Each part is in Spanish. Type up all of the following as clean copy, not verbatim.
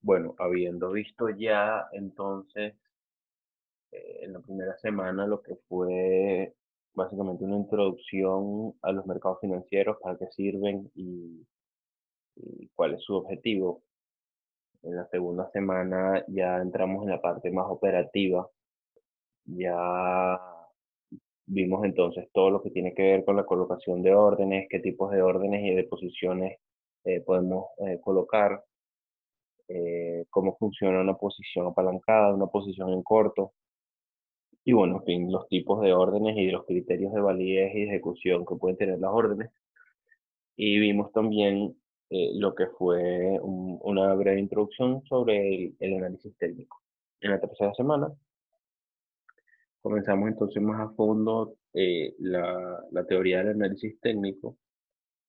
Bueno, habiendo visto ya entonces en la primera semana lo que fue básicamente una introducción a los mercados financieros, para qué sirven y cuál es su objetivo. En la segunda semana ya entramos en la parte más operativa, ya vimos entonces todo lo que tiene que ver con la colocación de órdenes, qué tipos de órdenes y de posiciones podemos colocar, cómo funciona una posición apalancada, una posición en corto. Y bueno, en fin, los tipos de órdenes y los criterios de validez y ejecución que pueden tener las órdenes. Y vimos también lo que fue una breve introducción sobre el análisis técnico. En la tercera semana comenzamos entonces más a fondo la teoría del análisis técnico,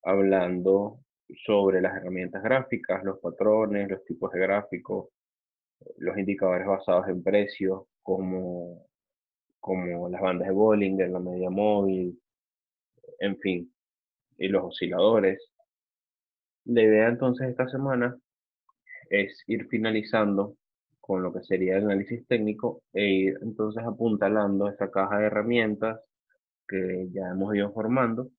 hablando sobre las herramientas gráficas, los patrones, los tipos de gráficos, los indicadores basados en precios, como las bandas de Bollinger, la media móvil, en fin, y los osciladores. La idea entonces esta semana es ir finalizando con lo que sería el análisis técnico e ir entonces apuntalando esa caja de herramientas que ya hemos ido formando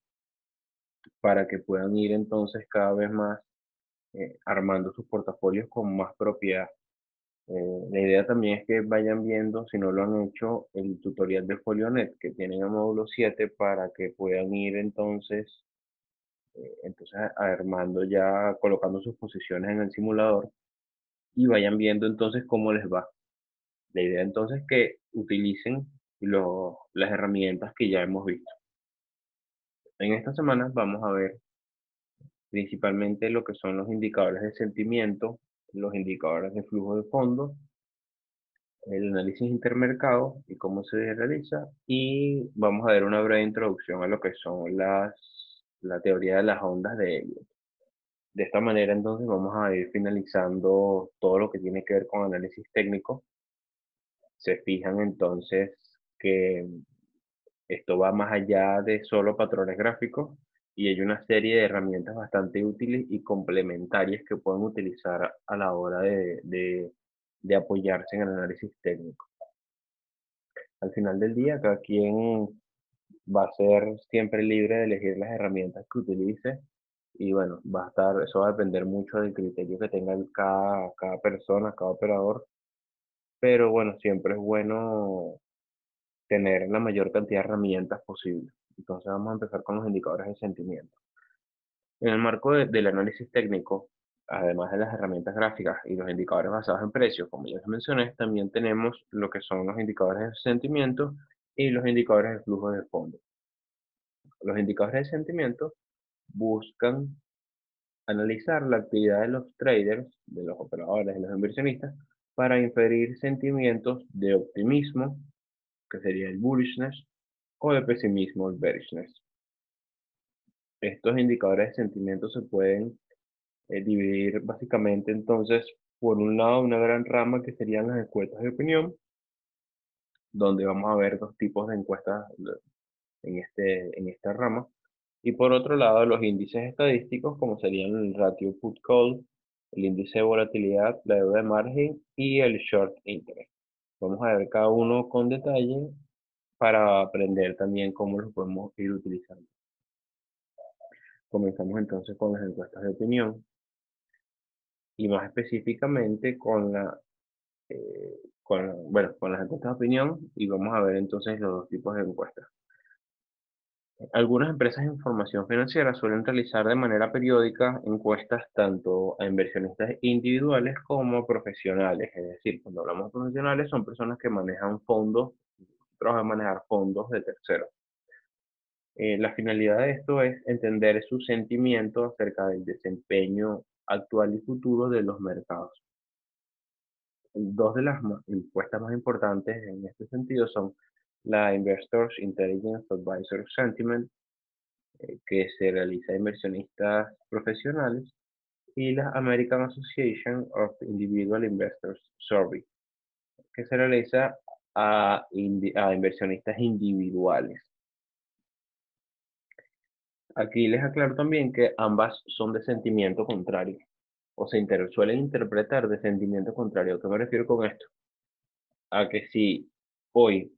para que puedan ir entonces cada vez más armando sus portafolios con más propiedad. La idea también es que vayan viendo, si no lo han hecho, el tutorial de FolioNet que tienen el módulo 7 para que puedan ir entonces armando ya, colocando sus posiciones en el simulador y vayan viendo entonces cómo les va. La idea entonces es que utilicen las herramientas que ya hemos visto. En esta semana vamos a ver principalmente lo que son los indicadores de sentimiento, los indicadores de flujo de fondos, el análisis intermercado y cómo se realiza, y vamos a ver una breve introducción a lo que son la teoría de las ondas de Elliot. De esta manera entonces vamos a ir finalizando todo lo que tiene que ver con análisis técnico. Se fijan entonces que esto va más allá de solo patrones gráficos y hay una serie de herramientas bastante útiles y complementarias que pueden utilizar a la hora de apoyarse en el análisis técnico. Al final del día, cada quien va a ser siempre libre de elegir las herramientas que utilice y bueno, eso va a depender mucho del criterio que tenga cada persona, cada operador, pero bueno, siempre es bueno tener la mayor cantidad de herramientas posible. Entonces vamos a empezar con los indicadores de sentimiento. En el marco del análisis técnico, además de las herramientas gráficas y los indicadores basados en precios, como ya les mencioné, también tenemos lo que son los indicadores de sentimiento y los indicadores de flujo de fondo. Los indicadores de sentimiento buscan analizar la actividad de los traders, de los operadores, de los inversionistas, para inferir sentimientos de optimismo, que sería el bullishness, o de pesimismo, el bearishness. Estos indicadores de sentimiento se pueden dividir básicamente entonces, por un lado, una gran rama que serían las encuestas de opinión, donde vamos a ver dos tipos de encuestas en esta rama. Y por otro lado, los índices estadísticos, como serían el ratio put-call, el índice de volatilidad, la deuda de margen y el short interest. Vamos a ver cada uno con detalle para aprender también cómo los podemos ir utilizando. Comenzamos entonces con las encuestas de opinión y más específicamente con las encuestas de opinión, y vamos a ver entonces los dos tipos de encuestas. Algunas empresas de información financiera suelen realizar de manera periódica encuestas tanto a inversionistas individuales como a profesionales. Es decir, cuando hablamos de profesionales son personas que manejan fondos, trabajan a manejar fondos de terceros. La finalidad de esto es entender sus sentimientos acerca del desempeño actual y futuro de los mercados. Dos de las encuestas más importantes en este sentido son la Investors Intelligence Advisor Sentiment, que se realiza a inversionistas profesionales, y la American Association of Individual Investors Survey, que se realiza a inversionistas individuales. Aquí les aclaro también que ambas son de sentimiento contrario. o suelen interpretar de sentimiento contrario. ¿A qué me refiero con esto? A que si hoy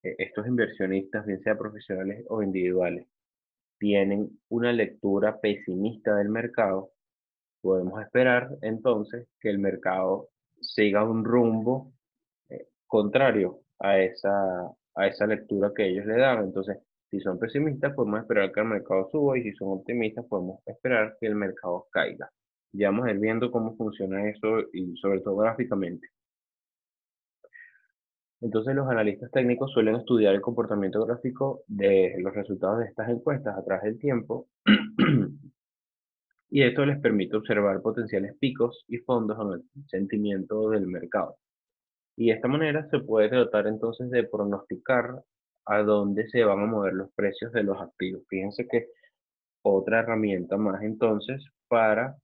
estos inversionistas, bien sea profesionales o individuales, tienen una lectura pesimista del mercado, podemos esperar entonces que el mercado siga un rumbo contrario a esa lectura que ellos le dan. Entonces, si son pesimistas, podemos esperar que el mercado suba y si son optimistas, podemos esperar que el mercado caiga. Ya vamos a ir viendo cómo funciona eso y sobre todo gráficamente. Entonces, los analistas técnicos suelen estudiar el comportamiento gráfico de los resultados de estas encuestas a través del tiempo y esto les permite observar potenciales picos y fondos en el sentimiento del mercado. Y de esta manera se puede tratar entonces de pronosticar a dónde se van a mover los precios de los activos. Fíjense que otra herramienta más entonces para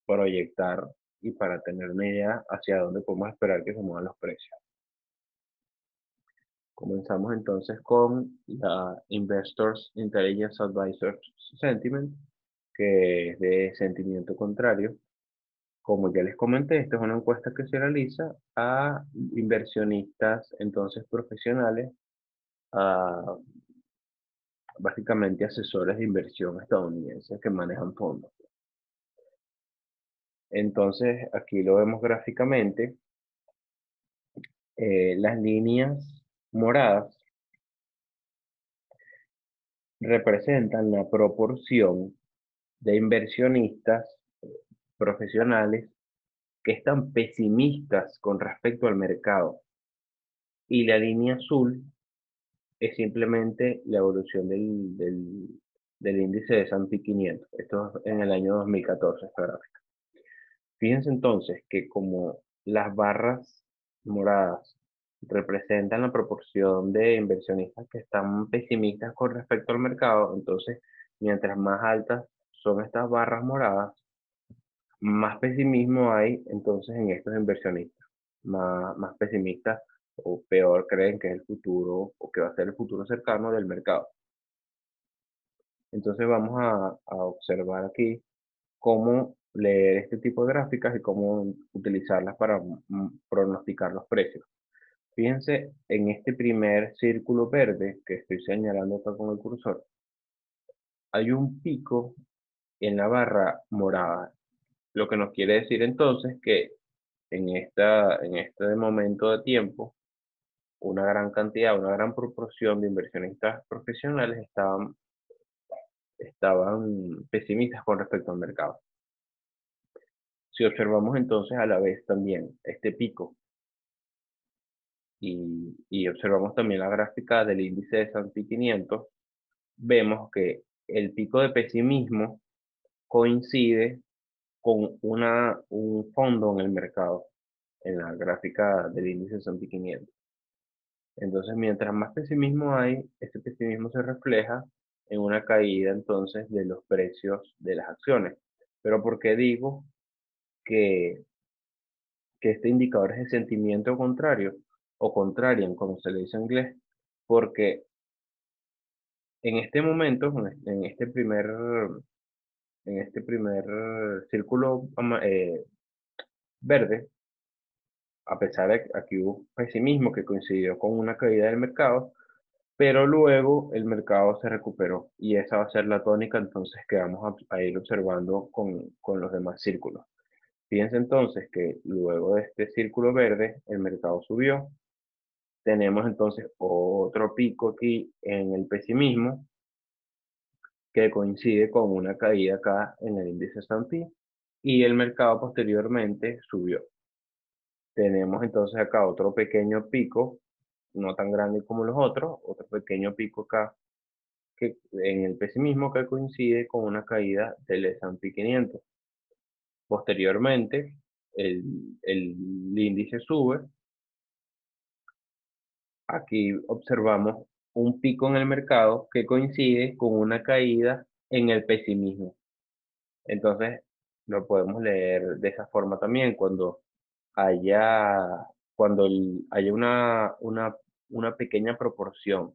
proyectar y para tener una idea hacia dónde podemos esperar que se muevan los precios. Comenzamos entonces con la Investors Intelligence Advisor Sentiment, que es de sentimiento contrario. Como ya les comenté, esta es una encuesta que se realiza a inversionistas entonces profesionales, a básicamente asesores de inversión estadounidenses que manejan fondos. Entonces, aquí lo vemos gráficamente. Las líneas moradas representan la proporción de inversionistas profesionales que están pesimistas con respecto al mercado. Y la línea azul es simplemente la evolución del índice de S&P 500. Esto es en el año 2014, esta gráfica. Fíjense entonces que como las barras moradas representan la proporción de inversionistas que están pesimistas con respecto al mercado, entonces mientras más altas son estas barras moradas, más pesimismo hay entonces en estos inversionistas. Más pesimistas o peor creen que es el futuro o que va a ser el futuro cercano del mercado. Entonces vamos a observar aquí cómo leer este tipo de gráficas y cómo utilizarlas para pronosticar los precios. Fíjense en este primer círculo verde que estoy señalando acá con el cursor, hay un pico en la barra morada, lo que nos quiere decir entonces que en este momento de tiempo, una gran cantidad, una gran proporción de inversionistas profesionales estaban pesimistas con respecto al mercado. Si observamos entonces a la vez también este pico y observamos también la gráfica del índice de S&P 500, vemos que el pico de pesimismo coincide con un fondo en el mercado, en la gráfica del índice S&P 500. Entonces, mientras más pesimismo hay, ese pesimismo se refleja en una caída entonces de los precios de las acciones. Pero ¿por qué digo que, que este indicador es de sentimiento contrario o contrarian, como se le dice en inglés? Porque en este momento, en este primer círculo verde, a pesar de que aquí hubo pesimismo que coincidió con una caída del mercado, pero luego el mercado se recuperó y esa va a ser la tónica entonces que vamos a ir observando con los demás círculos. Fíjense entonces que luego de este círculo verde el mercado subió. Tenemos entonces otro pico aquí en el pesimismo que coincide con una caída acá en el índice S&P y el mercado posteriormente subió. Tenemos entonces acá otro pequeño pico, no tan grande como los otros, otro pequeño pico acá que en el pesimismo que coincide con una caída del S&P 500. Posteriormente, el, el índice sube. Aquí observamos un pico en el mercado que coincide con una caída en el pesimismo. Entonces, lo podemos leer de esa forma también. Haya, haya una pequeña proporción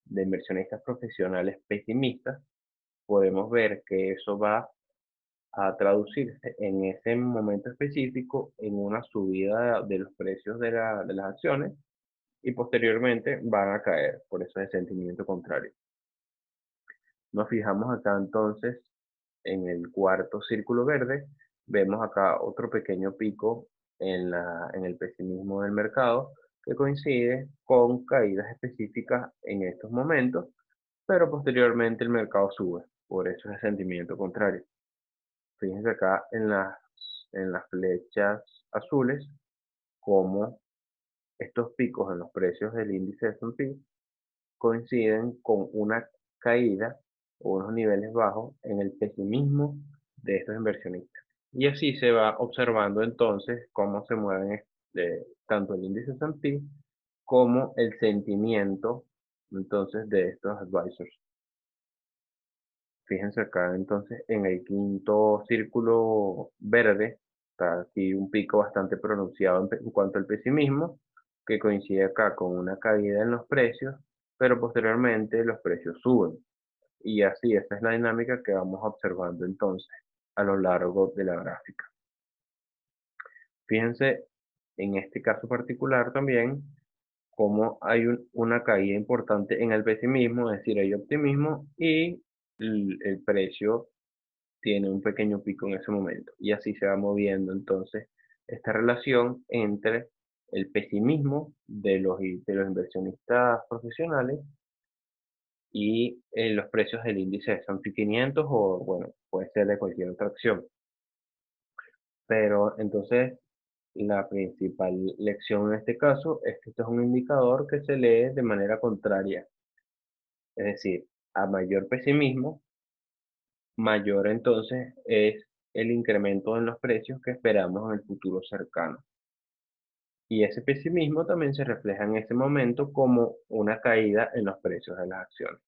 de inversionistas profesionales pesimistas, podemos ver que eso va a traducirse en ese momento específico en una subida de los precios de las acciones y posteriormente van a caer. Por eso es el sentimiento contrario. Nos fijamos acá entonces en el cuarto círculo verde, vemos acá otro pequeño pico en el pesimismo del mercado que coincide con caídas específicas en estos momentos, pero posteriormente el mercado sube. Por eso es el sentimiento contrario. Fíjense acá en las flechas azules cómo estos picos en los precios del índice S&P coinciden con una caída o unos niveles bajos en el pesimismo de estos inversionistas. Y así se va observando entonces cómo se mueven tanto el índice S&P como el sentimiento entonces de estos advisors. Fíjense acá entonces en el quinto círculo verde, está aquí un pico bastante pronunciado en cuanto al pesimismo, que coincide acá con una caída en los precios, pero posteriormente los precios suben. Y así, esta es la dinámica que vamos observando entonces a lo largo de la gráfica. Fíjense en este caso particular también cómo hay una caída importante en el pesimismo, es decir, hay optimismo y el precio tiene un pequeño pico en ese momento. Y así se va moviendo entonces esta relación entre el pesimismo de los inversionistas profesionales y los precios del índice de S&P 500 o, bueno, puede ser de cualquier otra acción. Pero entonces la principal lección en este caso es que esto es un indicador que se lee de manera contraria. Es decir, a mayor pesimismo, mayor entonces es el incremento en los precios que esperamos en el futuro cercano. Y ese pesimismo también se refleja en ese momento como una caída en los precios de las acciones.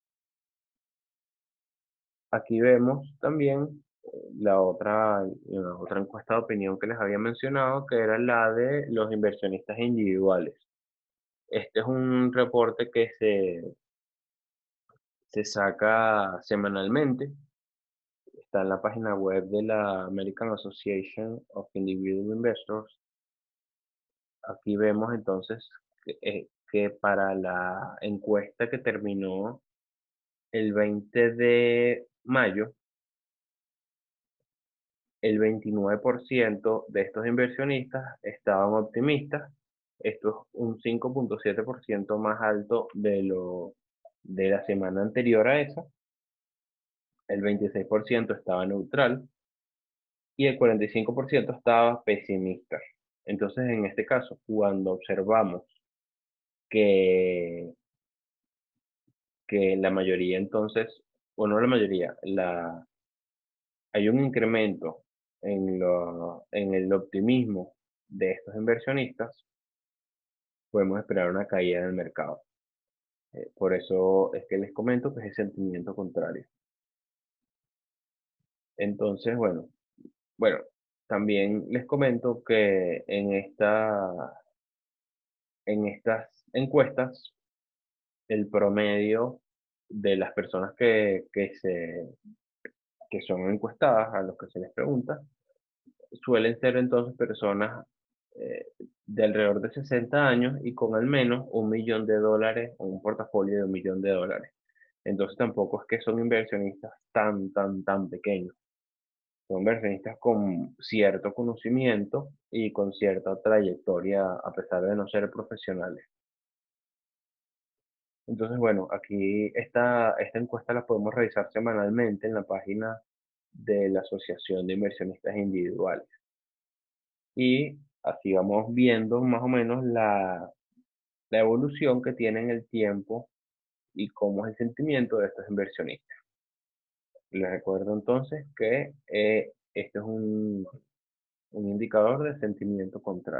Aquí vemos también la otra encuesta de opinión que les había mencionado, que era la de los inversionistas individuales. Este es un reporte que se saca semanalmente. Está en la página web de la American Association of Individual Investors. Aquí vemos entonces que para la encuesta que terminó el 20 de mayo, el 29% de estos inversionistas estaban optimistas. Esto es un 5,7% más alto de la semana anterior a esa. El 26% estaba neutral y el 45% estaba pesimista. Entonces, en este caso, cuando observamos que, que la mayoría entonces, o no la mayoría, hay un incremento en el optimismo de estos inversionistas, podemos esperar una caída en el mercado. Por eso es que les comento que es el sentimiento contrario. Entonces, bueno, también les comento que en estas encuestas, el promedio de las personas que son encuestadas, a los que se les pregunta, suelen ser entonces personas eh, de alrededor de 60 años y con al menos $1 millón o un portafolio de $1 millón. Entonces tampoco es que son inversionistas tan pequeños. Son inversionistas con cierto conocimiento y con cierta trayectoria a pesar de no ser profesionales. Entonces, bueno, aquí esta encuesta la podemos revisar semanalmente en la página de la Asociación de Inversionistas Individuales. Y así vamos viendo más o menos la evolución que tiene en el tiempo y cómo es el sentimiento de estos inversionistas. Les recuerdo entonces que este es un indicador de sentimiento contrario.